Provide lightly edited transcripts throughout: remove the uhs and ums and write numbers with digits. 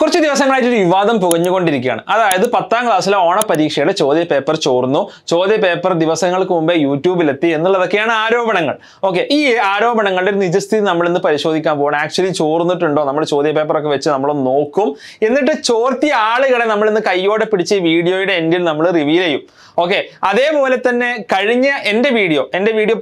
കുറച്ച് ദിവസങ്ങളായിട്ട് ഒരു വിവാദം പുകഞ്ഞുകൊണ്ടിരിക്കുകയാണ്. അതായത് 10ാം ക്ലാസ്സിലെ ഓണപരീക്ഷയുടെ ചോദ്യ പേപ്പർ ചോർന്നു, ചോദ്യ പേപ്പർ ദിവസങ്ങൾക്ക് മുമ്പേ യൂട്യൂബിലെത്തി എന്നുള്ളതൊക്കെയാണ് ആരോപണങ്ങൾ. ഓക്കെ, ഈ ആരോപണങ്ങളുടെ നിജസ്ഥിതി നമ്മൾ ഇന്ന് പരിശോധിക്കാൻ പോകണം. ആക്ച്വലി ചോർന്നിട്ടുണ്ടോ, നമ്മുടെ ചോദ്യ പേപ്പറൊക്കെ വെച്ച് നമ്മൾ നോക്കും. എന്നിട്ട് ചോർത്തിയ ആളുകളെ നമ്മൾ ഇന്ന് കയ്യോടെ പിടിച്ച് വീഡിയോയുടെ എൻഡിൽ നമ്മൾ റിവീൽ ചെയ്യും. ഓക്കെ, അതേപോലെ തന്നെ കഴിഞ്ഞ എൻ്റെ വീഡിയോ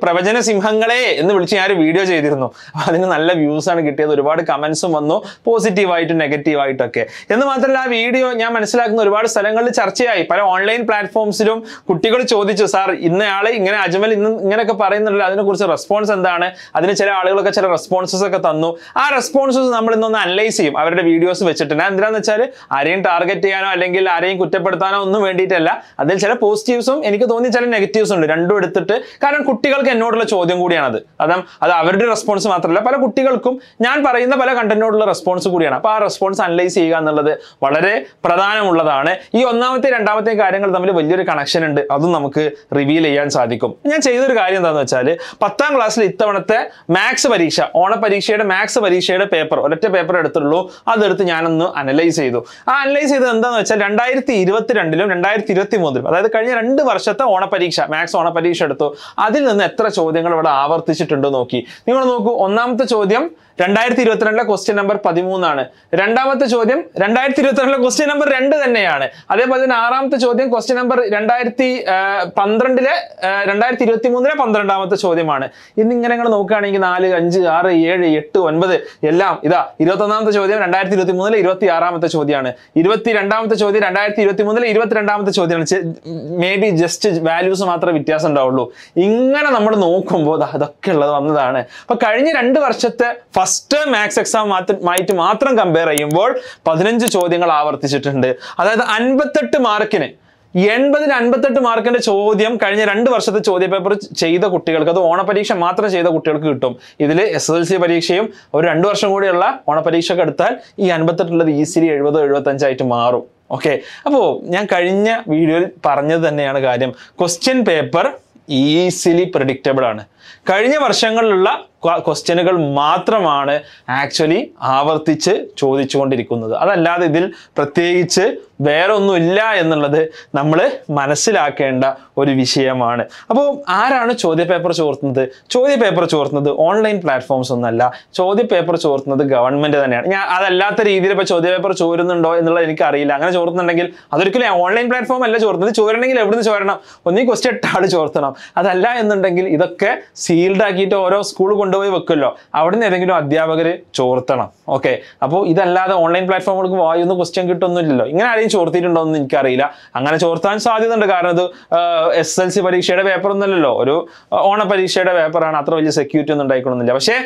പ്രവചന സിംഹങ്ങളെ എന്ന് വിളിച്ച് ഞാൻ ഒരു വീഡിയോ ചെയ്തിരുന്നു. അതിന് നല്ല വ്യൂസ് ആണ് കിട്ടിയത്, ഒരുപാട് കമന്റ്സും വന്നു, പോസിറ്റീവായിട്ടും നെഗറ്റീവായിട്ടൊക്കെ. എന്ന് മാത്രമല്ല, ആ വീഡിയോ ഞാൻ മനസ്സിലാക്കുന്ന ഒരുപാട് സ്ഥലങ്ങളിൽ ചർച്ചയായി. പല ഓൺലൈൻ പ്ലാറ്റ്ഫോംസിലും കുട്ടികൾ ചോദിച്ചു, സാർ ഇന്നയാള് ഇങ്ങനെ അജ്മൽ ഇന്ന് ഇങ്ങനെയൊക്കെ പറയുന്നുണ്ടല്ലോ, അതിനെക്കുറിച്ച് റെസ്പോൺസ് എന്താണ്? അതിന് ചില ആളുകളൊക്കെ ചില റെസ്പോൺസസ് ഒക്കെ തന്നു. ആ റെസ്പോൺസസ് നമ്മൾ ഇന്നൊന്ന് അനലൈസ് ചെയ്യും അവരുടെ വീഡിയോസ് വെച്ചിട്ടുണ്ട്. എന്തിനാന്ന് വെച്ചാൽ ആരെയും ടാർഗറ്റ് ചെയ്യാനോ അല്ലെങ്കിൽ ആരെയും കുറ്റപ്പെടുത്താനോ ഒന്നും വേണ്ടിയിട്ടല്ല. അതിൽ ചില പോസിറ്റീവ്സും എനിക്ക് തോന്നി ചില നെഗറ്റീവ്സും ഉണ്ട്, രണ്ടും എടുത്തിട്ട്. കാരണം കുട്ടികൾക്ക് എന്നോടുള്ള ചോദ്യം കൂടിയാണത്. അത് അവരുടെ റെസ്പോൺസ് മാത്രമല്ല, പല കുട്ടികൾക്കും ഞാൻ പറയുന്ന പല കണ്ടന്റിനോടുള്ള റെസ്പോൺസ് കൂടിയാണ്. അപ്പോൾ ആ റെസ്പോൺസ് അനലൈസ് ചെയ്യുക എന്നുള്ളത് വളരെ പ്രധാനമുള്ളതാണ്. ഈ ഒന്നാമത്തെ രണ്ടാമത്തെ കാര്യങ്ങൾ തമ്മിൽ വലിയൊരു കണക്ഷൻ ഉണ്ട്, അതും നമുക്ക് റിവീൽ ചെയ്യാൻ സാധിക്കും. ഞാൻ ചെയ്തൊരു കാര്യം എന്താണെന്ന് വെച്ചാൽ 10ാം ക്ലാസ്സിൽ ഇത്തവണത്തെ മാത്സ് പരീക്ഷ, ഓണപരീക്ഷയുടെ മാത്സ് പരീക്ഷയുടെ പേപ്പർ, ഒരൊറ്റ പേപ്പർ എടുത്തുള്ളൂ, അതെടുത്ത് ഞാനൊന്ന് അനലൈസ് ചെയ്തു. ആ അനലൈസ് ചെയ്തത് എന്താണെന്ന് വെച്ചാൽ 2022ലും 2023ലും, അതായത് കഴിഞ്ഞ 2 വർഷത്തെ ഓണപരീക്ഷ, മാത്സ് ഓണപരീക്ഷ എടുത്തു. അതിൽ നിന്ന് എത്ര ചോദ്യങ്ങൾ ഇവിടെ ആവർത്തിച്ചിട്ടുണ്ടോ നോക്കി. നിങ്ങൾ നോക്കൂ, ഒന്നാമത്തെ ചോദ്യം 2022 ക്വസ്റ്റ്യൻ നമ്പർ 13 ആണ്. രണ്ടാമത്തെ ചോദ്യം 2022 ക്വസ്റ്റ്യൻ നമ്പർ 2 തന്നെയാണ്. അതേപോലെ തന്നെ 6ാമത്തെ ചോദ്യം ക്വസ്റ്റ്യൻ നമ്പർ 2023 12ാമത്തെ ചോദ്യമാണ്. ഇന്നിങ്ങനെ നോക്കുകയാണെങ്കിൽ 4, 5, 6, 7, 8, 9 എല്ലാം ഇതാ. 21ാമത്തെ ചോദ്യം 2023 26ാമത്തെ ചോദ്യമാണ്. 22ാമത്തെ ചോദ്യം 2023 22ാമത്തെ ചോദ്യമാണ്. മേ ബി ജസ്റ്റ് വാല്യൂസ് മാത്രമേ വ്യത്യാസം ഉണ്ടാവുള്ളൂ. ഇങ്ങനെ നമ്മൾ നോക്കുമ്പോൾ അതൊക്കെ ഉള്ളത് വന്നതാണ്. അപ്പൊ കഴിഞ്ഞ 2 വർഷത്തെ ഫസ്റ്റ് മാത്സ് എക്സാം ആയിട്ട് മാത്രം കമ്പയർ ചെയ്യുമ്പോൾ 15 ചോദ്യങ്ങൾ ആവർത്തിച്ചിട്ടുണ്ട്. അതായത് 58 മാർക്കിന് 80ൽ 58 മാർക്കിന്റെ ചോദ്യം കഴിഞ്ഞ 2 വർഷത്തെ ചോദ്യ പേപ്പർ ചെയ്ത കുട്ടികൾക്ക്, അത് ഓണപരീക്ഷ മാത്രം ചെയ്ത കുട്ടികൾക്ക് കിട്ടും. ഇതിൽ SSLC പരീക്ഷയും ഒരു 2 വർഷം കൂടിയുള്ള ഓണപരീക്ഷയൊക്കെ എടുത്താൽ ഈ 58 ഈസിലി 70, 75 ആയിട്ട് മാറും. ഓക്കെ, അപ്പോൾ ഞാൻ കഴിഞ്ഞ വീഡിയോയിൽ പറഞ്ഞത് തന്നെയാണ് കാര്യം. ക്വസ്റ്റ്യൻ പേപ്പർ ഈസിലി പ്രെഡിക്റ്റബിൾ ആണ്. കഴിഞ്ഞ വർഷങ്ങളിലുള്ള ക്വസ്റ്റ്യനുകൾ മാത്രമാണ് ആക്ച്വലി ആവർത്തിച്ച് ചോദിച്ചുകൊണ്ടിരിക്കുന്നത്. അതല്ലാതെ ഇതിൽ പ്രത്യേകിച്ച് വേറെ ഒന്നുമില്ല എന്നുള്ളത് നമ്മൾ മനസ്സിലാക്കേണ്ട ഒരു വിഷയമാണ്. അപ്പോൾ ആരാണ് ചോദ്യ പേപ്പർ ചോർത്തുന്നത്? ചോദ്യ പേപ്പർ ചോർത്തുന്നത് ഓൺലൈൻ പ്ലാറ്റ്ഫോംസ് ഒന്നല്ല, ചോദ്യ പേപ്പർ ചോർത്തുന്നത് ഗവൺമെന്റ് തന്നെയാണ്. ഞാൻ അതല്ലാത്ത രീതിയിൽ ഇപ്പോൾ ചോദ്യ പേപ്പർ ചോരുന്നുണ്ടോ എന്നുള്ളത് എനിക്കറിയില്ല. അങ്ങനെ ചോർത്തുന്നുണ്ടെങ്കിൽ അതൊരിക്കലും ഓൺലൈൻ പ്ലാറ്റ്ഫോം അല്ല ചോർത്തുന്നത്. ചോരണമെങ്കിൽ എവിടുന്ന് ചോരണം? ഒന്നീ ക്വസ്റ്റ്യൻ ഇട്ട ആൾ ചോർത്തണം. അതല്ല എന്നുണ്ടെങ്കിൽ ഇതൊക്കെ സീൽഡ് ആക്കിയിട്ട് ഓരോ സ്കൂൾ കൊണ്ടുപോയി വെക്കുമല്ലോ, അവിടുന്ന് ഏതെങ്കിലും അധ്യാപകർ ചോർത്തണം. ഓക്കെ, അപ്പോൾ ഇതല്ലാതെ ഓൺലൈൻ പ്ലാറ്റ്ഫോമുകൾക്ക് വായുന്ന ക്വസ്റ്റ്യൻ കിട്ടുന്നില്ലല്ലോ. ഇങ്ങനെ ആരെയും ചോർത്തിയിട്ടുണ്ടോ എന്ന് എനിക്കറിയില്ല. അങ്ങനെ ചോർത്താൻ സാധ്യത ഉണ്ട്. കാരണം ഇത് SSLC പരീക്ഷയുടെ പേപ്പർ ഒന്നുമല്ലല്ലോ, ഒരു ഓണപരീക്ഷയുടെ പേപ്പറാണ്. അത്ര വലിയ സെക്യൂരിറ്റി ഒന്നും ഉണ്ടായിക്കൊള്ളുന്നില്ല. പക്ഷേ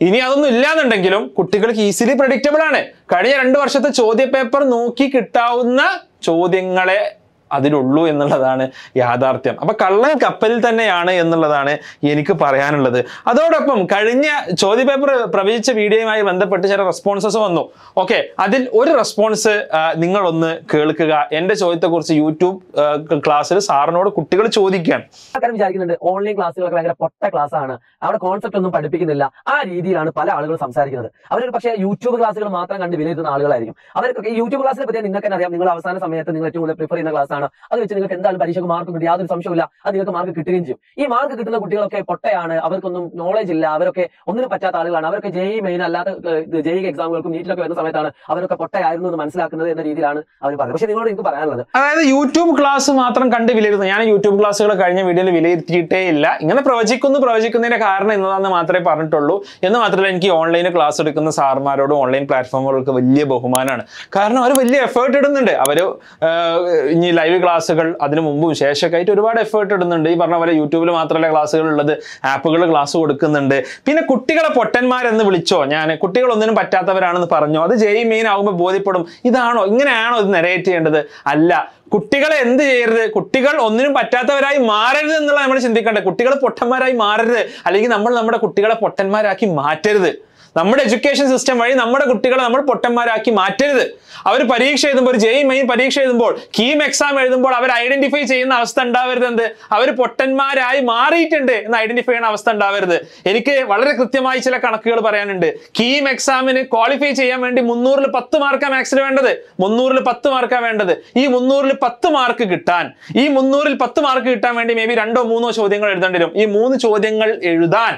ഇനി അതൊന്നും ഇല്ലാന്നുണ്ടെങ്കിലും കുട്ടികൾക്ക് ഈസിലി പ്രെഡിക്റ്റബിൾ ആണ്. കഴിഞ്ഞ 2 വർഷത്തെ ചോദ്യ പേപ്പർ നോക്കി കിട്ടാവുന്ന ചോദ്യങ്ങളെ അതിലുള്ളൂ എന്നുള്ളതാണ് യാഥാർത്ഥ്യം. അപ്പൊ കള്ളൻ കപ്പലിൽ തന്നെയാണ് എന്നുള്ളതാണ് എനിക്ക് പറയാനുള്ളത്. അതോടൊപ്പം കഴിഞ്ഞ ചോദ്യ പേപ്പർ പ്രവചിച്ച വീഡിയോയുമായി ബന്ധപ്പെട്ട് ചില റെസ്പോൺസസ് വന്നു. ഓക്കെ, അതിൽ ഒരു റെസ്പോൺസ് നിങ്ങളൊന്ന് കേൾക്കുക. എന്റെ ചോദ്യത്തെക്കുറിച്ച് യൂട്യൂബ് ക്ലാസ്സിൽ സാറിനോട് കുട്ടികൾ ചോദിക്കുകയാണ്. വിചാരിക്കുന്നുണ്ട് ഓൺലൈൻ ക്ലാസ്സുകളൊക്കെ ഭയങ്കര പൊട്ട ക്ലാസ് ആണ്, അവിടെ കോൺസെപ്റ്റ് ഒന്നും പഠിപ്പിക്കുന്നില്ല. ആ രീതിയിലാണ് പല ആളുകളും സംസാരിക്കുന്നത്. അവർ പക്ഷേ യൂട്യൂബ് ക്ലാസ്സുകൾ മാത്രം കണ്ട് വിലയിരുത്തുന്ന ആളുകളായിരിക്കും. അവർക്കൊക്കെ യൂട്യൂബ് ക്ലാസ്സിനെ പറ്റി നിങ്ങൾക്ക് തന്നെ അറിയാം. നിങ്ങൾ അവസാന സമയത്ത് നിങ്ങൾ ഏറ്റവും കൂടുതൽ പ്രിഫർ ചെയ്യുന്ന ക്ലാസ് ആണ്. അത് വെച്ച് നിങ്ങൾക്ക് എന്തായാലും പരീക്ഷയ്ക്ക് മാർക്ക് കിട്ടും, യാതൊരു സംശയമില്ല. അത് നിങ്ങൾക്ക് മാർക്ക് കിട്ടുകയും ചെയ്യും. ഈ മാർക്ക് കിട്ടുന്ന കുട്ടികളൊക്കെ പൊട്ടയാണ്, അവർക്കൊന്നും നോളജ് ഇല്ല, അവരൊക്കെ ഒന്നിനും പറ്റാത്ത ആളുകളാണ്. അവരൊക്കെ JEE മെയിൻ അല്ലാത്ത JEE എക്സാമുകൾക്കും നീറ്റിലൊക്കെ വരുന്ന സമയത്താണ് അവരൊക്കെ പൊട്ടയായിരുന്നു എന്ന് മനസ്സിലാക്കുന്നത് എന്ന രീതിയിലാണ് അവർ പറയുന്നത്. പക്ഷേ നിങ്ങളോട് എനിക്ക് പറയാനുള്ളത്, അതായത് യൂട്യൂബ് ക്ലാസ് മാത്രം കണ്ട് വിലയിരുത്തുന്നത്. ഞാൻ യൂട്യൂബ് ക്ലാസ്സുകൾ കഴിഞ്ഞ വീഡിയോയിൽ വിലയിരുത്തിയിട്ടേ ഇല്ല. ഇങ്ങനെ പ്രവചിക്കുന്നതിന്റെ കാരണം എന്നതാണെന്ന് മാത്രമേ പറഞ്ഞിട്ടുള്ളൂ. എന്ന് മാത്രമല്ല, എനിക്ക് ഓൺലൈനിൽ ക്ലാസ് എടുക്കുന്ന സാർമാരോടും ഓൺലൈൻ പ്ലാറ്റ്ഫോമുകൾക്ക് വലിയ ബഹുമാനമാണ്. കാരണം അവർ വലിയ എഫേർട്ട് ഇടുന്നുണ്ട്. അവർ ഇനി ലൈവ് ക്ലാസ്സുകൾ അതിനു മുമ്പും ശേഷമൊക്കെ ആയിട്ട് ഒരുപാട് എഫേർട്ട് ഇടുന്നുണ്ട്. ഈ പറഞ്ഞ പോലെ യൂട്യൂബിൽ മാത്രമല്ല ക്ലാസ്സുകൾ ഉള്ളത്, ആപ്പുകൾ ക്ലാസ് കൊടുക്കുന്നുണ്ട്. പിന്നെ കുട്ടികളെ പൊട്ടന്മാരെന്ന് വിളിച്ചോ, ഞാൻ കുട്ടികളൊന്നിനും പറ്റാത്തവരാണെന്ന് പറഞ്ഞോ, അത് JEE മെയിൻ ആകുമ്പോൾ ബോധ്യപ്പെടും. ഇതാണോ, ഇങ്ങനെയാണോ ഇത് നെറേറ്റ് ചെയ്യേണ്ടത്? അല്ല, കുട്ടികളെ എന്ത് ചെയ്യരുത്, കുട്ടികൾ ഒന്നിനും പറ്റാത്തവരായി മാറരുത് എന്നുള്ള നമ്മൾ ചിന്തിക്കേണ്ടത്. കുട്ടികൾ പൊട്ടന്മാരായി മാറരുത്, അല്ലെങ്കിൽ നമ്മൾ നമ്മുടെ കുട്ടികളെ പൊട്ടന്മാരാക്കി മാറ്റരുത്. നമ്മുടെ എഡ്യൂക്കേഷൻ സിസ്റ്റം വഴി നമ്മുടെ കുട്ടികളെ നമ്മൾ പൊട്ടന്മാരാക്കി മാറ്റരുത്. അവർ പരീക്ഷ എഴുതുമ്പോൾ, ഒരു JEE മെയിൻ പരീക്ഷ എഴുതുമ്പോൾ, കീം എക്സാം എഴുതുമ്പോൾ അവർ ഐഡന്റിഫൈ ചെയ്യുന്ന അവസ്ഥ ഉണ്ടാവരുത്. എന്ത്, അവർ പൊട്ടന്മാരായി മാറിയിട്ടുണ്ട് എന്ന് ഐഡന്റിഫൈ ചെയ്യുന്ന അവസ്ഥ ഉണ്ടാവരുത്. എനിക്ക് വളരെ കൃത്യമായി ചില കണക്കുകൾ പറയാനുണ്ട്. കീം എക്സാമിന് ക്വാളിഫൈ ചെയ്യാൻ വേണ്ടി 300-ൽ 10 മാർക്കാണ് മാത്സിന് വേണ്ടത്. 300-ൽ 10 മാർക്കാണ് വേണ്ടത്. ഈ 300-ൽ 10 മാർക്ക് കിട്ടാൻ, ഈ 300-ൽ 10 മാർക്ക് കിട്ടാൻ വേണ്ടി മേ ബി 2-3 ചോദ്യങ്ങൾ എഴുതേണ്ടി വരും. ഈ 3 ചോദ്യങ്ങൾ എഴുതാൻ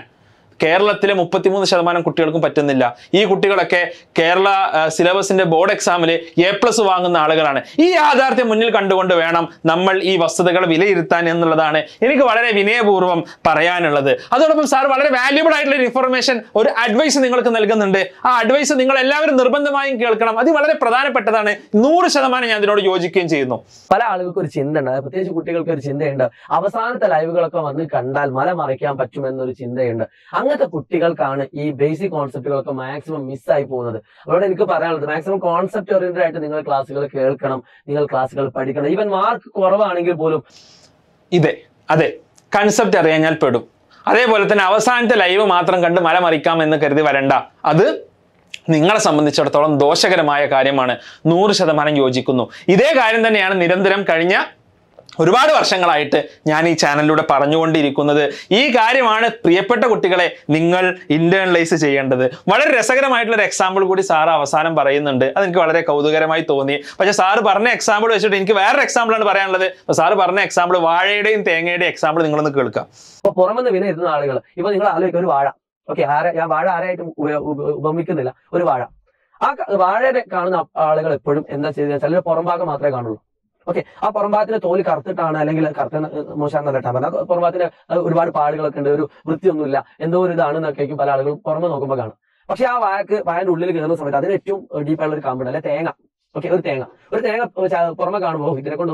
കേരളത്തിലെ 33% കുട്ടികൾക്കും പറ്റുന്നില്ല. ഈ കുട്ടികളൊക്കെ കേരള സിലബസിന്റെ ബോർഡ് എക്സാമിൽ A+ വാങ്ങുന്ന ആളുകളാണ്. ഈ യാഥാർത്ഥ്യം മുന്നിൽ കണ്ടുകൊണ്ട് വേണം നമ്മൾ ഈ വസ്തുതകളെ വിലയിരുത്താൻ എന്നുള്ളതാണ് എനിക്ക് വളരെ വിനയപൂർവ്വം പറയാനുള്ളത്. അതോടൊപ്പം സാർ വളരെ വാല്യുബിൾ ആയിട്ടുള്ള ഇൻഫർമേഷൻ, ഒരു അഡ്വൈസ് നിങ്ങൾക്ക് നൽകുന്നുണ്ട്. ആ അഡ്വൈസ് നിങ്ങൾ എല്ലാവരും നിർബന്ധമായും കേൾക്കണം. അത് വളരെ പ്രധാനപ്പെട്ടതാണ്. 100% ഞാൻ ഇതിനോട് യോജിക്കുകയും ചെയ്യുന്നു. പല ആളുകൾക്ക് ഒരു ചിന്തയുണ്ട്, പ്രത്യേകിച്ച് കുട്ടികൾക്ക് ഒരു ചിന്തയുണ്ട്, അവസാനത്തെ ലൈവുകളൊക്കെ വന്ന് കണ്ടാൽ മല മറിക്കാൻ പറ്റുമെന്നൊരു ചിന്തയുണ്ട്. അങ്ങനത്തെ കുട്ടികൾക്കാണ് ഈ ബേസിക് കോൺസെപ്റ്റുകളൊക്കെ മാക്സിമം മിസ്സായി പോകുന്നത്. അവിടെ എനിക്ക് പറയാനുള്ളത്, മാക്സിമം കോൺസെപ്റ്റ് ഓറിയന്റഡ് ആയിട്ട് നിങ്ങൾ ക്ലാസ്സുകൾ കേൾക്കണം, നിങ്ങൾ ക്ലാസ്സുകൾ പഠിക്കണം. ഈവൻ മാർക്ക് കുറവാണെങ്കിൽ പോലും അതെ കൺസെപ്റ്റ് അറിയാഞ്ഞാൽ പെടും. അതേപോലെ തന്നെ അവസാനത്തെ ലൈവ് മാത്രം കണ്ട് മല മറിക്കാം എന്ന് കരുതി വരണ്ട. അത് നിങ്ങളെ സംബന്ധിച്ചിടത്തോളം ദോഷകരമായ കാര്യമാണ്. 100% യോജിക്കുന്നു. ഇതേ കാര്യം തന്നെയാണ് നിരന്തരം കഴിഞ്ഞ ഒരുപാട് വർഷങ്ങളായിട്ട് ഞാൻ ഈ ചാനലിലൂടെ പറഞ്ഞുകൊണ്ടിരിക്കുന്നത്. ഈ കാര്യമാണ് പ്രിയപ്പെട്ട കുട്ടികളെ നിങ്ങൾ ഇന്റേണലൈസ് ചെയ്യേണ്ടത്. വളരെ രസകരമായിട്ടുള്ള ഒരു എക്സാമ്പിൾ കൂടി സാറ് അവസാനം പറയുന്നുണ്ട്. അതെനിക്ക് വളരെ കൗതുകരമായി തോന്നി. പക്ഷെ സാറ് പറഞ്ഞ എക്സാമ്പിൾ വെച്ചിട്ട് എനിക്ക് വേറൊരു എക്സാമ്പിളാണ് പറയാനുള്ളത്. സാറ് പറഞ്ഞ എക്സാമ്പിൾ വാഴയുടെയും തേങ്ങയുടെയും എക്സാമ്പിൾ നിങ്ങളൊന്ന് കേൾക്കാം. അപ്പൊ പുറമെന്ന് വിലയിരുത്തുന്ന ആളുകൾ, ഇപ്പൊ നിങ്ങൾ ആലോചിക്കുക, ഒരു വാഴ, ഓക്കെ, ഞാൻ വാഴ ആരായിട്ടും ഉപമിക്കുന്നില്ല, ഒരു വാഴ. ആ വാഴയെ കാണുന്ന ആളുകൾ എപ്പോഴും എന്താ ചെയ്തെന്ന് വെച്ചാൽ പുറംഭാഗം മാത്രമേ കാണുള്ളൂ. ഓക്കെ, ആ പുറംഭാഗത്തിന്റെ തോല് കറുത്തിട്ടാണ്, അല്ലെങ്കിൽ കറുത്ത മോശമാണെന്നല്ല കേട്ടോ പറഞ്ഞാൽ, പുറംഭാഗത്തിന് ഒരുപാട് പാടുകളൊക്കെ ഉണ്ട്, ഒരു വൃത്തിയൊന്നുമില്ല, എന്തോ ഒരു ഇതാണെന്നൊക്കെയായിരിക്കും പല ആളുകളും പുറമെ നോക്കുമ്പോൾ കാണും. പക്ഷെ ആ വാഴന്റെ ഉള്ളിൽ കയറുന്ന സമയത്ത് അതിന് ഏറ്റവും ഡീപ്പായുള്ള ഒരു കാമ്പുണ്ട്, അല്ലെ തേങ്ങ. ഓക്കെ, ഒരു തേങ്ങ പുറമെ കാണുമ്പോൾ ഇതിനെ കൊണ്ട്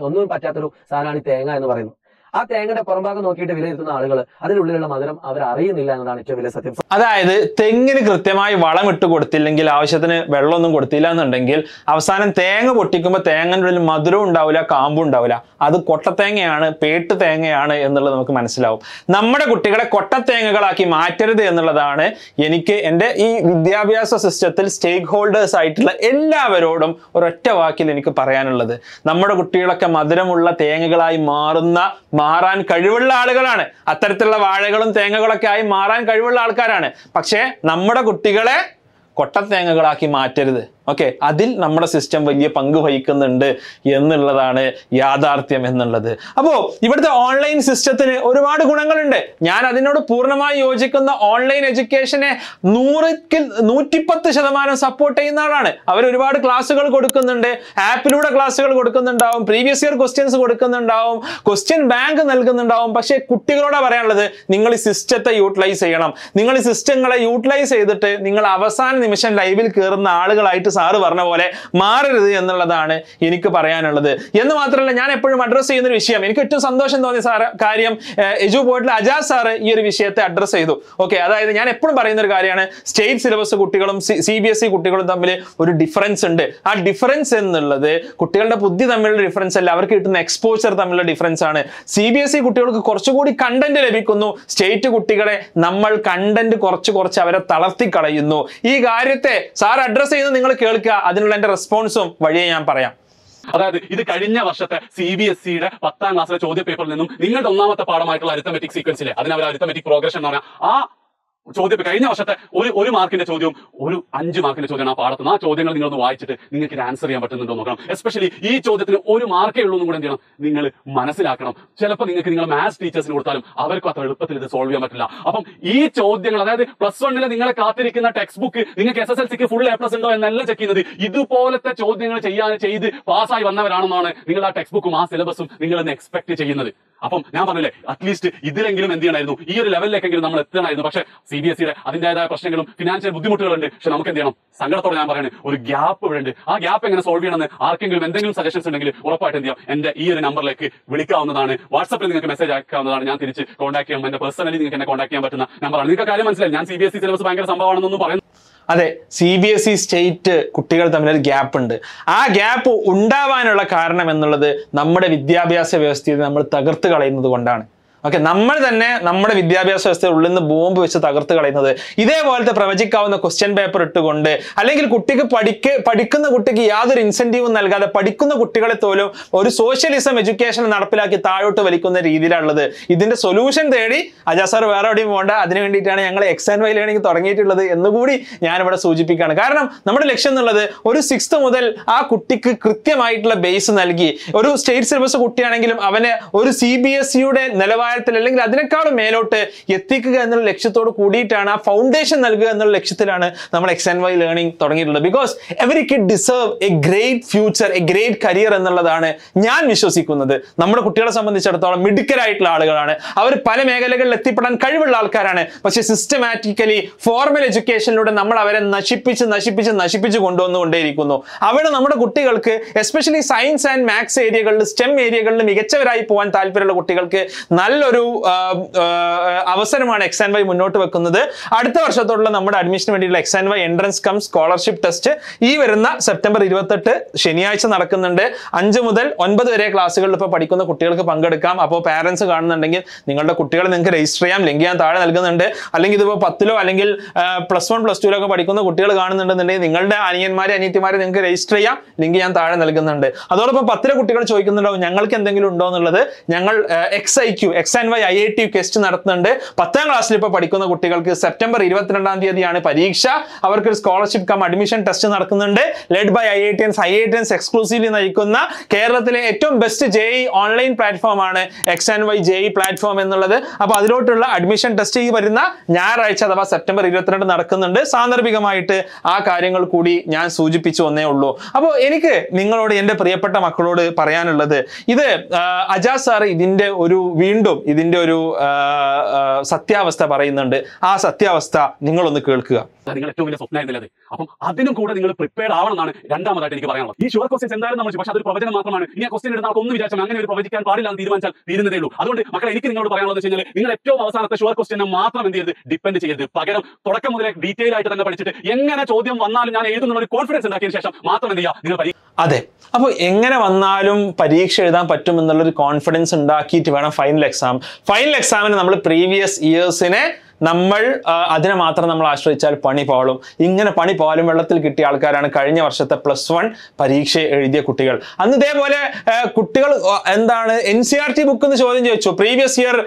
ഒന്നും പറ്റാത്തൊരു സാധനമാണ് ഈ തേങ്ങ എന്ന് പറയുന്നത്. ആ തേങ്ങയുടെ പുറംഭാഗം നോക്കിയിട്ട് വിലയിരുത്തുന്ന ആളുകൾ അതിനുള്ളിലുള്ള മധുരം അവർ അറിയുന്നില്ല എന്നതാണ് ഏറ്റവും വലിയ സത്യം. അതായത് തെങ്ങിന് കൃത്യമായി വളം ഇട്ട് കൊടുത്തില്ലെങ്കിൽ, ആവശ്യത്തിന് വെള്ളമൊന്നും കൊടുത്തില്ല എന്നുണ്ടെങ്കിൽ അവസാനം തേങ്ങ പൊട്ടിക്കുമ്പോൾ തേങ്ങൻ്റെ ഉള്ളിൽ മധുരവും ഉണ്ടാവില്ല, കാമ്പും ഉണ്ടാവില്ല. അത് കൊട്ടത്തേങ്ങയാണ്, പേട്ട് തേങ്ങയാണ് എന്നുള്ളത് നമുക്ക് മനസ്സിലാവും. നമ്മുടെ കുട്ടികളെ കൊട്ടത്തേങ്ങകളാക്കി മാറ്റരുത് എന്നുള്ളതാണ് എനിക്ക് എൻ്റെ ഈ വിദ്യാഭ്യാസ സിസ്റ്റത്തിൽ സ്റ്റേക്ക് ഹോൾഡേഴ്സ് ആയിട്ടുള്ള എല്ലാവരോടും ഒരൊറ്റ വാക്കിൽ എനിക്ക് പറയാനുള്ളത്. നമ്മുടെ കുട്ടികളൊക്കെ മധുരമുള്ള തേങ്ങകളായി മാറാൻ കഴിവുള്ള ആളുകളാണ്. അത്തരത്തിലുള്ള വാഴകളും തേങ്ങകളൊക്കെ ആയി മാറാൻ കഴിവുള്ള ആൾക്കാരാണ്. പക്ഷേ നമ്മുടെ കുട്ടികളെ കൊട്ടത്തേങ്ങകളാക്കി മാറ്റരുത്. ഓക്കെ, അതിൽ നമ്മുടെ സിസ്റ്റം വലിയ പങ്ക് വഹിക്കുന്നുണ്ട് എന്നുള്ളതാണ് യാഥാർത്ഥ്യം എന്നുള്ളത്. അപ്പോൾ ഇവിടുത്തെ ഓൺലൈൻ സിസ്റ്റത്തിന് ഒരുപാട് ഗുണങ്ങളുണ്ട്. ഞാൻ അതിനോട് പൂർണ്ണമായി യോജിക്കുന്ന ഓൺലൈൻ എഡ്യൂക്കേഷനെ 110% സപ്പോർട്ട് ചെയ്യുന്ന ആളാണ്. അവർ ഒരുപാട് ക്ലാസ്സുകൾ കൊടുക്കുന്നുണ്ട്, ആപ്പിലൂടെ ക്ലാസ്സുകൾ കൊടുക്കുന്നുണ്ടാവും, പ്രീവിയസ് ഇയർ ക്വസ്റ്റ്യൻസ് കൊടുക്കുന്നുണ്ടാവും, ക്വസ്റ്റ്യൻ ബാങ്ക് നൽകുന്നുണ്ടാവും. പക്ഷേ കുട്ടികളോട് പറയാനുള്ളത്, നിങ്ങൾ ഈ സിസ്റ്റത്തെ യൂട്ടിലൈസ് ചെയ്യണം. നിങ്ങൾ ഈ സിസ്റ്റങ്ങളെ യൂട്ടിലൈസ് ചെയ്തിട്ട് നിങ്ങൾ അവസാന നിമിഷം ലൈവിൽ കയറുന്ന ആളുകളായിട്ട് സാറ് പറഞ്ഞ പോലെ മാറരുത് എന്നുള്ളതാണ് എനിക്ക് പറയാനുള്ളത്. എന്ന് മാത്രമല്ല, ഞാൻ എപ്പോഴും അഡ്രസ് ചെയ്യുന്ന ഒരു വിഷയം, എനിക്ക് ഏറ്റവും സന്തോഷം തോന്നിയ കാര്യം എജു പോയിട്ടിൽ അജാസ് സാറ് ഈ ഒരു വിഷയത്തെ അഡ്രസ് ചെയ്തു. ഓക്കെ, അതായത് ഞാൻ എപ്പോഴും പറയുന്ന ഒരു കാര്യമാണ്, സ്റ്റേറ്റ് സിലബസ് കുട്ടികളും CBSE കുട്ടികളും തമ്മിൽ ഒരു ഡിഫറൻസ് ഉണ്ട്. ആ ഡിഫറൻസ് എന്നുള്ളത് കുട്ടികളുടെ ബുദ്ധി തമ്മിലുള്ള ഡിഫറൻസ് അല്ല, അവർക്ക് കിട്ടുന്ന എക്സ്പോഷർ തമ്മിലുള്ള ഡിഫറൻസ് ആണ്. CBSE കുട്ടികൾക്ക് കുറച്ചുകൂടി കണ്ടന്റ് ലഭിക്കുന്നു. സ്റ്റേറ്റ് കുട്ടികളെ നമ്മൾ കണ്ടന്റ് കുറച്ച് അവരെ തളർത്തി കളയുന്നു. ഈ കാര്യത്തെ സാർ അഡ്രസ് ചെയ്യുന്നത് നിങ്ങൾ കേൾക്കുക. അതിനുള്ള എന്റെ റെസ്പോൺസും വഴിയെ ഞാൻ പറയാം. അതായത് ഇത് കഴിഞ്ഞ വർഷത്തെ CBSEയുടെ 10ാം ക്ലാസ്സിലെ ചോദ്യ പേപ്പറിൽ നിന്നും നിങ്ങളുടെ ഒന്നാമത്തെ പാഠമായിട്ടുള്ള അരിത്തമെറ്റിക് സീക്വൻസിലെ, അതിനവർ അരിത്തമെറ്റിക് പ്രോഗ്രഷൻ എന്ന് പറഞ്ഞാൽ ആ ചോദ്യം, കഴിഞ്ഞ വർഷത്തെ ഒരു മാർക്കിന്റെ ചോദ്യവും ഒരു 5 മാർക്കിന്റെ ചോദ്യമാണ് ആ പാടത്തുനിന്ന്. ആ ചോദ്യങ്ങൾ നിങ്ങളൊന്ന് വായിച്ചിട്ട് നിങ്ങൾക്ക് ഇത് ആൻസർ ചെയ്യാൻ പറ്റുന്നുണ്ടോ നോക്കണം. എസ്പെഷ്യലി ഈ ചോദ്യത്തിന് 1 മാർക്കേ ഉള്ളൂ എന്നും കൂടെ എന്ത് ചെയ്യണം, നിങ്ങൾ മനസ്സിലാക്കണം. ചിലപ്പോൾ നിങ്ങൾക്ക് നിങ്ങൾ മാത്സ് ടീച്ചേഴ്സിന് കൊടുത്താലും അവർക്കും അത്ര എളുപ്പത്തിൽ ഇത് സോൾവ് ചെയ്യാൻ പറ്റില്ല. അപ്പം ഈ ചോദ്യങ്ങൾ, അതായത് +1 നിങ്ങളെ കാത്തിരിക്കുന്ന ടെക്സ്റ്റ് ബുക്ക്, നിങ്ങൾക്ക് SSLCക്ക് ഫുൾ A+ ഉണ്ടോ എന്നല്ല ചെക്ക് ചെയ്യുന്നത്, ഇതുപോലത്തെ ചോദ്യങ്ങൾ ചെയ്ത് പാസ്സായി വന്നവരാണെന്നാണ് നിങ്ങൾ ആ ടെക്സ്റ്റ് ബുക്കും ആ സിലബസും നിങ്ങളെന്ന് എക്സ്പെക്ട് ചെയ്യുന്നത്. അപ്പം ഞാൻ പറഞ്ഞില്ലേ, അറ്റ്ലീസ്റ്റ് ഇതിലെങ്കിലും എന്ത് ചെയ്യണമായിരുന്നു, ഈ ഒരു ലെവലിലേക്കെങ്കിലും നമ്മൾ എത്തണമായിരുന്നു. പക്ഷേ CBSEയുടെ അതിൻ്റെതായ പ്രശ്നങ്ങളും ഫിനാൻഷ്യൽ ബുദ്ധിമുട്ടുകളുണ്ട്. പക്ഷെ നമുക്ക് എന്ത് ചെയ്യണം, സങ്കടത്തോടെ ഞാൻ പറയുന്നത്, ഒരു ഗ്യാപ്പ് ഇവിടെ ഉണ്ട്. ആ ഗ്യാപ്പ് എങ്ങനെ സോൾവ് ചെയ്യണമെന്ന് ആർക്കെങ്കിലും എന്തെങ്കിലും സജഷൻസ് ഉണ്ടെങ്കിൽ ഉറപ്പായിട്ട് എന്ത് ചെയ്യാം, എന്റെ ഈ ഒരു നമ്പറിലേക്ക് വിളിക്കാവുന്നതാണ്. വാട്സാപ്പിൽ നിങ്ങൾക്ക് മെസ്സേജ് അയക്കാവുന്നതാണ്. ഞാൻ തിരിച്ച് കോൺടാക്ട് ചെയ്യാം. എന്റെ പേഴ്സണലി നിങ്ങൾക്ക് എന്നെ കോൺടാക്ട് ചെയ്യാൻ പറ്റുന്ന നമ്പറാണ്. നിങ്ങൾക്ക് കാര്യം മനസ്സിലായി, ഞാൻ CBSE സിലബസ് ഭയങ്കര സംഭവമാണെന്നൊന്നും പറയുന്നു. അതെ, CBSE സ്റ്റേറ്റ് കുട്ടികൾ തമ്മിലൊരു ഗ്യാപ്പ് ഉണ്ട്. ആ ഗ്യാപ്പ് ഉണ്ടാവാനുള്ള കാരണം എന്നുള്ളത് നമ്മുടെ വിദ്യാഭ്യാസ വ്യവസ്ഥയെ നമ്മൾ തകർത്ത് കളയുന്നത് കൊണ്ടാണ്. ഓക്കെ, നമ്മൾ തന്നെ നമ്മുടെ വിദ്യാഭ്യാസ വ്യവസ്ഥയുടെ ഉള്ളിൽ നിന്ന് ബോംബ് വെച്ച് തകർത്ത് കളയുന്നത് ഇതേപോലത്തെ പ്രവചിക്കാവുന്ന ക്വസ്റ്റ്യൻ പേപ്പർ ഇട്ടുകൊണ്ട്, അല്ലെങ്കിൽ കുട്ടിക്ക് പഠിക്കുന്ന കുട്ടിക്ക് യാതൊരു ഇൻസെന്റീവും നൽകാതെ പഠിക്കുന്ന കുട്ടികളെ പോലും ഒരു സോഷ്യലിസം എഡ്യൂക്കേഷൻ നടപ്പിലാക്കി താഴോട്ട് വലിക്കുന്ന രീതിയിലുള്ളത്. ഇതിന്റെ സൊല്യൂഷൻ തേടി അജാസ് സാർ വേറെ എവിടെയും പോകണ്ട, അതിനു വേണ്ടിയിട്ടാണ് ഞങ്ങൾ എക്സ് ആൻഡ് വൈ ലേണിംഗ് തുടങ്ങിയിട്ടുള്ളത് എന്നുകൂടി ഞാനിവിടെ സൂചിപ്പിക്കുകയാണ്. കാരണം നമ്മുടെ ലക്ഷ്യം എന്നുള്ളത് ഒരു 6th മുതൽ ആ കുട്ടിക്ക് കൃത്യമായിട്ടുള്ള ബേസ് നൽകി, ഒരു സ്റ്റേറ്റ് സിലബസ് കുട്ടിയാണെങ്കിലും അവനെ ഒരു CBSEയുടെ നിലവാരത്തിൽ അല്ലെങ്കിൽ അതിനേക്കാളും മേലോട്ട് എത്തിക്കുക എന്നുള്ള ലക്ഷ്യത്തോട് കൂടിയിട്ടാണ്, ആ ഫൗണ്ടേഷൻ നൽകുക എന്നുള്ള ലക്ഷ്യത്തിലാണ് നമ്മൾ എക്സ് ആൻഡ് വൈ ലേണിംഗ് തുടങ്ങിയിട്ടുള്ളത്. Because every kid deserve a great future, a great career എന്നുള്ളതാണ് ഞാൻ വിശ്വസിക്കുന്നത്. നമ്മുടെ കുട്ടികളെ സംബന്ധിച്ചിടത്തോളം മിടുക്കരായിട്ടുള്ള ആളുകളാണ്, അവർ പല മേഖലകളിൽ എത്തിപ്പെടാൻ കഴിവുള്ള ആൾക്കാരാണ്. പക്ഷെ സിസ്റ്റമാറ്റിക്കലി ഫോർമൽ എഡ്യൂക്കേഷനിലൂടെ നമ്മൾ അവരെ നശിപ്പിച്ച് കൊണ്ടുവന്നുകൊണ്ടേയിരിക്കുന്നു. അവിടെ നമ്മുടെ കുട്ടികൾക്ക് എസ്പെഷ്യലി സയൻസ് ആൻഡ് മാത്സ് ഏരിയകളിൽ, സ്റ്റെം ഏരിയകളിൽ മികച്ചവരായി പോകാൻ താല്പര്യമുള്ള കുട്ടികൾക്ക് നല്ലൊരു അവസരമാണ് എക്സ് ആൻഡ് വൈ മുന്നോട്ട് വെക്കുന്നത്. അടുത്ത വർഷത്തോടുള്ള നമ്മുടെ അഡ്മിഷന് വേണ്ടിയുള്ള x and y entrance cum scholarship test ഈ വരുന്ന സെപ്റ്റംബർ 28 ശനിയാഴ്ച നടക്കുന്നുണ്ട്. 5 മുതൽ 9 വരെ ക്ലാസ്സുകളിൽ ഇപ്പോൾ പഠിക്കുന്ന കുട്ടികൾക്ക് പങ്കെടുക്കാം. അപ്പോൾ പാരന്റ്സ് കാണുന്നുണ്ടെങ്കിൽ നിങ്ങളുടെ കുട്ടികളെ നിങ്ങൾക്ക് രജിസ്റ്റർ ചെയ്യാം, ലിങ്ക് ഞാൻ താഴെ നൽകുന്നുണ്ട്. അല്ലെങ്കിൽ ഇതിപ്പോൾ 10ലോ അല്ലെങ്കിൽ +1 +2 ഒക്കെ പഠിക്കുന്ന കുട്ടികൾ കാണുന്നുണ്ടെന്നുണ്ടെങ്കിൽ നിങ്ങളുടെ അനിയന്മാരെ അനിയത്തിമാരെ നിങ്ങൾക്ക് രജിസ്റ്റർ ചെയ്യാം, ലിങ്ക് ഞാൻ താഴെ നൽകുന്നുണ്ട്. അതോടൊപ്പം 10ലെ കുട്ടികൾ ചോദിക്കുന്നുണ്ടാവും ഞങ്ങൾക്ക് എന്തെങ്കിലും ഉണ്ടോ എന്നുള്ളത്. ഞങ്ങൾ XIQ x and y IIT test നടത്തുന്നുണ്ട്. 10ാം ക്ലാസ്സിൽ ഇപ്പോൾ പഠിക്കുന്ന കുട്ടികൾക്ക് സെപ്റ്റംബർ 22-ാം തീയതിയാണ് പരീക്ഷ. അവർക്ക് സ്കോളർഷിപ്പ് കം അഡ്മിഷൻ ടെസ്റ്റ് നടക്കുന്നുണ്ട്. ലെഡ് ബൈ IITians എക്സ്ക്ലൂസീവ്ലി നയിക്കുന്ന കേരളത്തിലെ ഏറ്റവും ബെസ്റ്റ് JEE ഓൺലൈൻ പ്ലാറ്റ്ഫോം ആണ് x and y JEE platform എന്നുള്ളത്. അപ്പോൾ അതിലോട്ടുള്ള അഡ്മിഷൻ ടെസ്റ്റ് ഈ വരുന്ന ഞായറാഴ്ച അഥവാ സെപ്റ്റംബർ 22 നടക്കുന്നുണ്ട്. സാന്ദർഭികമായിട്ട് ആ കാര്യങ്ങൾ കൂടി ഞാൻ സൂചിപ്പിച്ചു വന്നേ ഉള്ളൂ. അപ്പോൾ എനിക്ക് നിങ്ങളോട്, എൻ്റെ പ്രിയപ്പെട്ട മക്കളോട് പറയാനുള്ളത്, ഇത് അജാസ് സാർ വീണ്ടും ഇതിന്റെ ഒരു സത്യാവസ്ഥ പറയുന്നുണ്ട്. ആ സത്യാവസ്ഥ നിങ്ങളൊന്ന് കേൾക്കുക. നിങ്ങൾ ഏറ്റവും വലിയ സ്വപ്നമായിരുന്നില്ല അത്. അപ്പം അതിനും കൂടെ നിങ്ങൾ പ്രിപ്പയർഡ് ആവണമെന്നാണ് രണ്ടാമതായിട്ട് എനിക്ക് പറയാനുള്ളത്. ഈ ഷുവർ ക്വസ്റ്റ്യൻസ് എന്തായാലും നമ്മൾ, പക്ഷേ അതൊരു പ്രവചനം മാത്രമാണ്. ഇനി ആ ക്വസ്റ്റ്യൻ എടുത്ത് ഒന്ന് വിചാരിച്ചാൽ അങ്ങനെ ഒരു പ്രവചിക്കാൻ പാടില്ല എന്ന് തീരുമാനിച്ചാൽ തീരുന്നതേ ഉള്ളൂ. അതുകൊണ്ട് മക്കളെ, എനിക്ക് നിങ്ങളോട് പറയാനുള്ളത് വെച്ച് കഴിഞ്ഞാൽ നിങ്ങൾ ഏറ്റവും അവസാനത്തെ ഷുവർ ക്വസ്റ്റ്യനെ മാത്രം എന്ത് ചെയ്യരുത്, ഡിപ്പെൻഡ് ചെയ്യരുത്. പകരം തുടക്കം മുതലേ ഡീറ്റെയിൽ ആയിട്ട് തന്നെ പഠിച്ചിട്ട് എങ്ങനെ ചോദ്യം വന്നാലും ഞാൻ എഴുതുന്ന ഒരു കോൺഫിഡൻസ് ഉണ്ടാക്കിയതിന് ശേഷം മാത്രം എന്ത് ചെയ്യുക, നിങ്ങൾ അതെ. അപ്പോൾ എങ്ങനെ വന്നാലും പരീക്ഷ എഴുതാൻ പറ്റും എന്നുള്ളൊരു കോൺഫിഡൻസ് ഉണ്ടാക്കിയിട്ട് വേണം ഫൈനൽ എക്സാമിന് നമ്മൾ പ്രീവിയസ് ഇയേഴ്സിനെ നമ്മൾ അതിനെ മാത്രം നമ്മൾ ആശ്രയിച്ചാൽ പണി പാളും. ഇങ്ങനെ പണി പാലും വെള്ളത്തിൽ കിട്ടിയ ആൾക്കാരാണ് കഴിഞ്ഞ വർഷത്തെ +1 പരീക്ഷ എഴുതിയ കുട്ടികൾ. അന്ന് ഇതേപോലെ കുട്ടികൾ എന്താണ് NCERT ബുക്ക് എന്ന് ചോദ്യം ചോദിച്ചു, പ്രീവിയസ് ഇയർ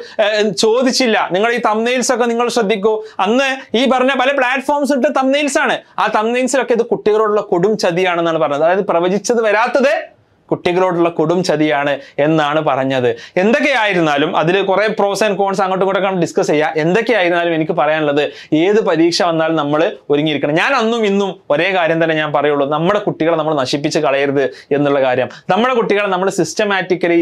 ചോദിച്ചില്ല. നിങ്ങൾ ഈ തംബ്നെയിൽസ് ഒക്കെ നിങ്ങൾ ശ്രദ്ധിക്കൂ. അന്ന് ഈ പറഞ്ഞ പല പ്ലാറ്റ്ഫോംസ് ഇട്ട് തംബ്നെയിൽസ് ആണ്. ആ തംബ്നെയിൽസിലൊക്കെ ഇത് കുട്ടികളോടുള്ള കൊടും ചതിയാണെന്നാണ് പറഞ്ഞത്. അതായത് പ്രവചിച്ചത് വരാത്തത് കുട്ടികളോടുള്ള കൊടും ചതിയാണ് എന്നാണ് പറഞ്ഞത്. എന്തൊക്കെയായിരുന്നാലും അതിൽ കുറെ പ്രോസ് ആൻഡ് കോൺസ് അങ്ങോട്ടും ഇങ്ങോട്ടൊക്കെ ഡിസ്കസ് ചെയ്യാം. എന്തൊക്കെയായിരുന്നാലും എനിക്ക് പറയാനുള്ളത്, ഏത് പരീക്ഷ വന്നാലും നമ്മൾ ഒരുങ്ങിയിരിക്കണം. ഞാൻ അന്നും ഇന്നും ഒരേ കാര്യം തന്നെ ഞാൻ പറയുള്ളൂ, നമ്മുടെ കുട്ടികളെ നമ്മൾ നശിപ്പിച്ച് കളയരുത് എന്നുള്ള കാര്യം. നമ്മുടെ കുട്ടികളെ നമ്മൾ സിസ്റ്റമാറ്റിക്കലി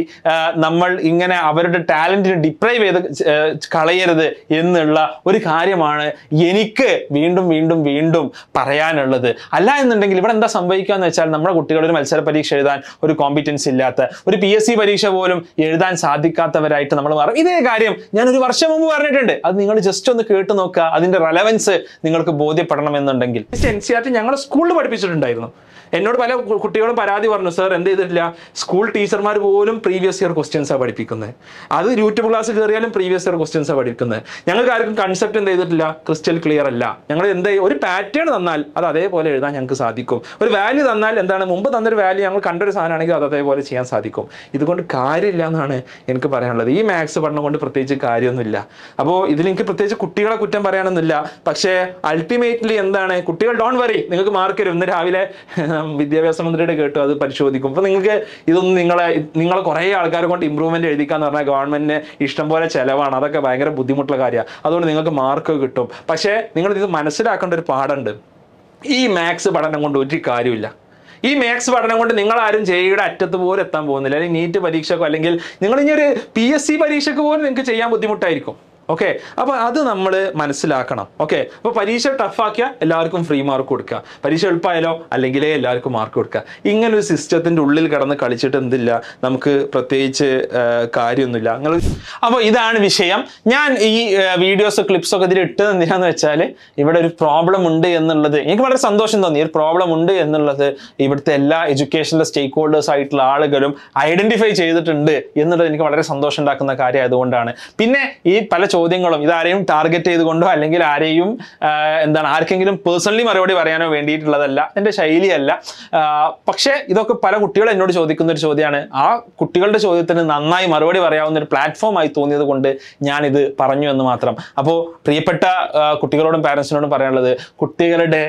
നമ്മൾ ഇങ്ങനെ അവരുടെ ടാലന്റിനെ ഡിപ്രൈവ് ചെയ്ത് കളയരുത് എന്നുള്ള ഒരു കാര്യമാണ് എനിക്ക് വീണ്ടും വീണ്ടും വീണ്ടും പറയാനുള്ളത്. അല്ല എന്നുണ്ടെങ്കിൽ ഇവിടെ എന്താ സംഭവിക്കുക എന്ന് വെച്ചാൽ, നമ്മുടെ കുട്ടികൾ ഒരു മത്സര പരീക്ഷ എഴുതാൻ ഒരു കോമ്പിറ്റൻസ് ഇല്ലാത്ത, ഒരു PSC പരീക്ഷ പോലും എഴുതാൻ സാധിക്കാത്തവരായിട്ട് നമ്മൾ മാറും. ഇതേ കാര്യം ഞാൻ ഒരു വർഷം മുമ്പ് പറഞ്ഞിട്ടുണ്ട്. അത് നിങ്ങൾ ജസ്റ്റ് ഒന്ന് കേട്ട് നോക്കുക. അതിന്റെ റെലവൻസ് നിങ്ങൾക്ക് ബോധ്യപ്പെടണം എന്നുണ്ടെങ്കിൽ NCERT ഞങ്ങൾ സ്കൂളിൽ പഠിപ്പിച്ചിട്ടുണ്ടായിരുന്നു. എന്നോട് പല കുട്ടികളും പരാതി പറഞ്ഞു, സാർ എന്ത് ചെയ്തിട്ടില്ല, സ്കൂൾ ടീച്ചർമാർ പോലും പ്രീവിയസ് ഇയർ ക്വസ്റ്റ്യൻസാണ് പഠിപ്പിക്കുന്നത്. അത് യൂട്യൂബ് ക്ലാസ് കയറിയാലും പ്രീവിയസ് ഇയർ ക്വസ്റ്റ്യൻസാണ് പഠിക്കുന്നത്. ഞങ്ങൾക്ക് ആർക്കും കൺസെപ്റ്റ് എന്ത് ചെയ്തിട്ടില്ല, ക്രിസ്റ്റൽ ക്ലിയർ അല്ല. ഞങ്ങൾ ഒരു പാറ്റേൺ തന്നാൽ അത് അതേപോലെ എഴുതാൻ ഞങ്ങൾക്ക് സാധിക്കും. ഒരു വാല്യൂ തന്നാൽ എന്താണ്, മുമ്പ് തന്നൊരു വാല്യൂ ഞങ്ങൾ കണ്ടൊരു സാധനമാണെങ്കിൽ അത് അതേപോലെ ചെയ്യാൻ സാധിക്കും. ഇതുകൊണ്ട് കാര്യമില്ല എന്നാണ് എനിക്ക് പറയാനുള്ളത്. ഈ മാത്സ് പഠനം കൊണ്ട് പ്രത്യേകിച്ച് കാര്യമൊന്നുമില്ല. അപ്പോൾ ഇതിൽ എനിക്ക് പ്രത്യേകിച്ച് കുട്ടികളെ കുറ്റം പറയാനൊന്നുമില്ല. പക്ഷേ അൾട്ടിമേറ്റ്ലി എന്താണ്, കുട്ടികൾ ഡോണ്ട് വറി, നിങ്ങൾക്ക് മാർക്ക് വരും. ഇന്ന് രാവിലെ വിദ്യാഭ്യാസ മന്ത്രിയുടെ കേട്ടു, അത് പരിശോധിക്കും. അപ്പോൾ നിങ്ങൾക്ക് ഇതൊന്നും നിങ്ങളെ കുറേ ആൾക്കാരെ കൊണ്ട് ഇമ്പ്രൂവ്മെന്റ് എഴുതിക്കാന്ന് പറഞ്ഞാൽ ഗവൺമെന്റിന് ഇഷ്ടംപോലെ ചെലവാണ്. അതൊക്കെ ഭയങ്കര ബുദ്ധിമുട്ടുള്ള കാര്യമാണ്. അതുകൊണ്ട് നിങ്ങൾക്ക് മാർക്ക് കിട്ടും. പക്ഷേ നിങ്ങൾ ഇത് മനസ്സിലാക്കേണ്ട ഒരു പാടുണ്ട്, ഈ മാത്സ് പഠനം കൊണ്ട് ഒരു കാര്യമില്ല. ഈ മാത്സ് പഠനം കൊണ്ട് നിങ്ങൾ ആരും JEEയുടെ അറ്റത്ത് പോലും എത്താൻ പോകുന്നില്ല. അല്ലെങ്കിൽ നീറ്റ് പരീക്ഷക്കോ അല്ലെങ്കിൽ നിങ്ങൾ ഇനി ഒരു PSC പരീക്ഷയ്ക്ക് പോലും നിങ്ങൾക്ക് ചെയ്യാൻ ബുദ്ധിമുട്ടായിരിക്കും. ഓക്കെ, അപ്പോൾ അത് നമ്മൾ മനസ്സിലാക്കണം. ഓക്കെ, അപ്പോൾ പരീക്ഷ ടഫാക്കിയാൽ എല്ലാവർക്കും ഫ്രീ മാർക്ക് കൊടുക്കുക, പരീക്ഷ എളുപ്പമായാലോ അല്ലെങ്കിലേ എല്ലാവർക്കും മാർക്ക് കൊടുക്കുക. ഇങ്ങനൊരു സിസ്റ്റത്തിൻ്റെ ഉള്ളിൽ കിടന്ന് കളിച്ചിട്ട് എന്തില്ല, നമുക്ക് പ്രത്യേകിച്ച് കാര്യമൊന്നുമില്ല. അപ്പോൾ ഇതാണ് വിഷയം. ഞാൻ ഈ വീഡിയോസ് ക്ലിപ്സ് ഒക്കെ ഇതിൽ ഇട്ടത് എന്തിനാന്ന് വെച്ചാൽ ഇവിടെ ഒരു പ്രോബ്ലം ഉണ്ട് എന്നുള്ളത് എനിക്ക് വളരെ സന്തോഷം തോന്നി. ഒരു പ്രോബ്ലം ഉണ്ട് എന്നുള്ളത് ഇവിടുത്തെ എല്ലാ എഡ്യൂക്കേഷനിലെ സ്റ്റേക്ക് ഹോൾഡേഴ്സ് ആയിട്ടുള്ള ആളുകളും ഐഡന്റിഫൈ ചെയ്തിട്ടുണ്ട് എന്നുള്ളത് എനിക്ക് വളരെ സന്തോഷം ഉണ്ടാക്കുന്ന കാര്യം ആയതുകൊണ്ടാണ്. പിന്നെ ഈ പല ചോദ്യങ്ങളും ഇതാരെയും ടാർഗറ്റ് ചെയ്തുകൊണ്ടോ അല്ലെങ്കിൽ ആരെയും ആർക്കെങ്കിലും പേഴ്സണലി മറുപടി പറയാനോ വേണ്ടിയിട്ടുള്ളതല്ല, എൻ്റെ ശൈലിയല്ല. പക്ഷേ ഇതൊക്കെ പല കുട്ടികളും എന്നോട് ചോദിക്കുന്ന ഒരു ചോദ്യമാണ്. ആ കുട്ടികളുടെ ചോദ്യത്തിന് നന്നായി മറുപടി പറയാവുന്ന ഒരു പ്ലാറ്റ്ഫോമായി തോന്നിയത് കൊണ്ട് ഞാനിത് പറഞ്ഞു എന്ന് മാത്രം. അപ്പോൾ പ്രിയപ്പെട്ട കുട്ടികളോടും പാരൻസിനോടും പറയാനുള്ളത്, കുട്ടികളുടെ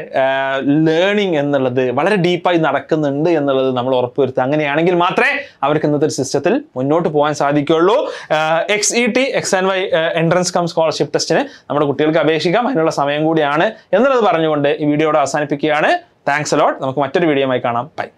ലേണിംഗ് എന്നുള്ളത് വളരെ ഡീപ്പായി നടക്കുന്നുണ്ട് എന്നുള്ളത് നമ്മൾ ഉറപ്പുവരുത്തുക. അങ്ങനെയാണെങ്കിൽ മാത്രമേ അവർക്ക് ഇന്നത്തെ ഒരു സിസ്റ്റത്തിൽ മുന്നോട്ട് പോകാൻ സാധിക്കുകയുള്ളൂ. XET XY entrance cum scholarship ടെസ്റ്റിന് നമ്മുടെ കുട്ടികൾക്ക് അപേക്ഷിക്കാം, അതിനുള്ള സമയം കൂടിയാണ് എന്നുള്ളത് പറഞ്ഞുകൊണ്ട് ഈ വീഡിയോയുടെ അവസാനിപ്പിക്കുകയാണ്. Thanks a lot. നമുക്ക് മറ്റൊരു വീഡിയോയുമായി കാണാം. ബൈ.